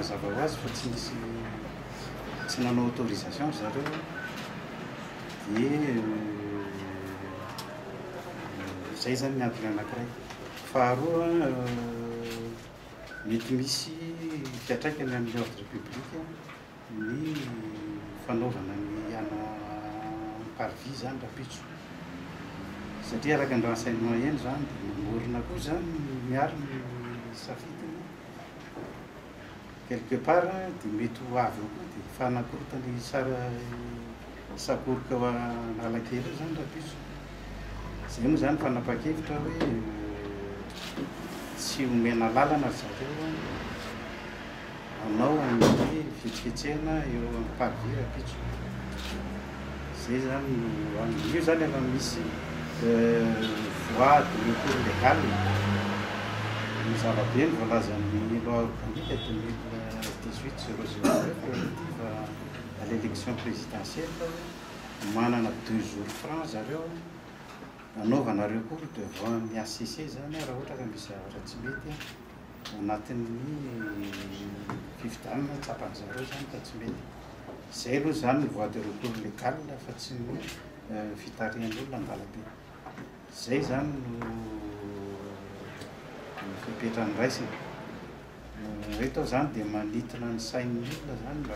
mazava ho azy fa tsy nanao autorisation zareo dia zay zany miantony anankiray. Faharoa mety misy fiatraikany amin'ny ordre public ny fanaovana ny parvis zany rapitso satria araka ny renseignement eny zany dia mamorona koa zany miaro ny safidiny quelque part dia mety ho avy eo koa dia fanakorotany sara sakoroka ho analakely io zany rapitso. Zay moa zany fanapa-kevitra hoe tsy omena lalana zareo anao amin'ny fietsiketsehana eo amin'ny parvis rapitso. Zay zany io zany efa misy voie de recours légal ny zavabe ny voalazan'ny loi organique 2018/009 relative à l'élection présidentielle manana 2 jours francs zareo anaovana recours devant ny ACC zany raha ohatra ka misy zavatra tsy mety anatin'ny fifidianana tsapan'zareo zany ka tsy mety. Zay aloha zany ny voie de recours légal fa tsy ny fitarihan'olona an-dalabe. Zay zany no fipetrany raisina. Reto zany dia manitona ny sain'ny olona zany mba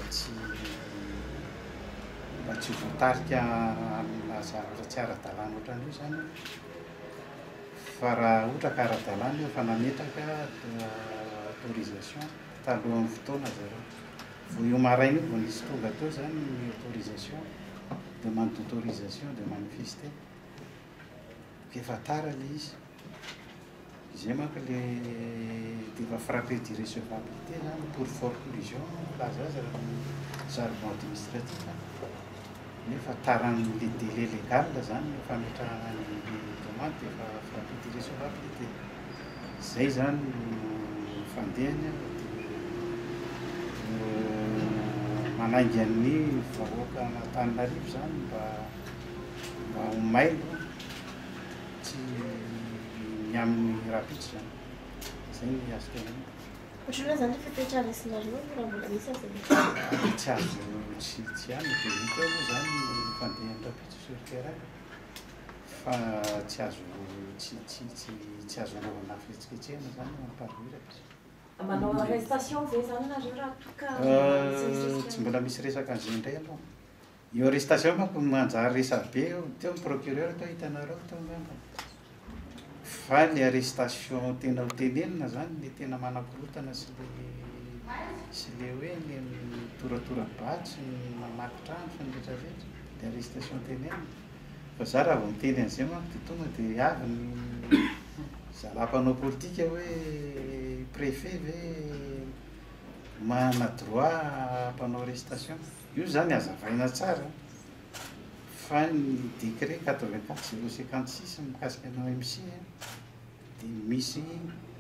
tsy voatarika amina zavatra tsy ara-dalàna ohatran'io zany fa raha ohatra ka ara-dalàna io fa nametraka autorisation talohan'ny fotoana zareo. Vao io maraina io vao nisy tonga teo zany ny autorisation, demande d'autorisation de manifester efa tara le izy. Izay manko le dia efa frappé d'irrecevabilité zany pour forclusion laza azy raha ny jargon administratif nefa taran'le délai légal zany no fametrahana ny demande dia efa frappé d'irrecevabilité. Zay zany no fandehany manainga ny vahoaka Antananarivo zany mba ho mailo tsy amin'ny rapitso zany. Zay ny azo tenena. Ohatrany zany rehefa toetra raisinareo raha mbola misy azy tsy azo tsy any dia hita eo moa zany fandehan'ny rapitso sur terrain fa tsy azo tsy azo anaovana fietsiketsehana zany mamparivy rapitso. manao arrestation zay zany nareo raha toka tsy mbola misy resaka an'izay indray aloha. Io arrestation manko manjary resabe teo ny procureur teo hitanareo teo ngamba fa ny arrestation tena ho tenenina zany le tena manakorotana sy le hoe ny toratoram-batsy ny mamaky-trano fa ny rehetrarehetra le arrestation tenenina fa za raha vao miteny an'izay manko dia tonga dia avy ny zala-panao politika hoe préfet ve mana droit mpanao arrestation. Io zany azavaina tsara fa ny décret 84/056 mikasika ny OMC dia misy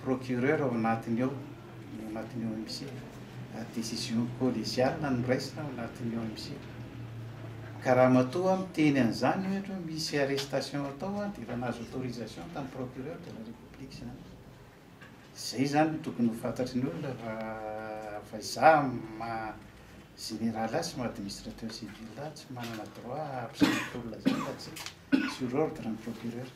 procureur ao anatiny ao OMC décision collégiale noraisina ao anatin'ny OMC. Ka raha matoa miteny an'izany ohatra misy arrestation atao dia efa nahazo autorisation tamin'ny procureur de la république zany. Zay zany tokony ho fantatry ny olona fa izaho général sy ma-administrateur civil tsy manana droit ampisan'olona zany fa tsy sur ordre ny procureur.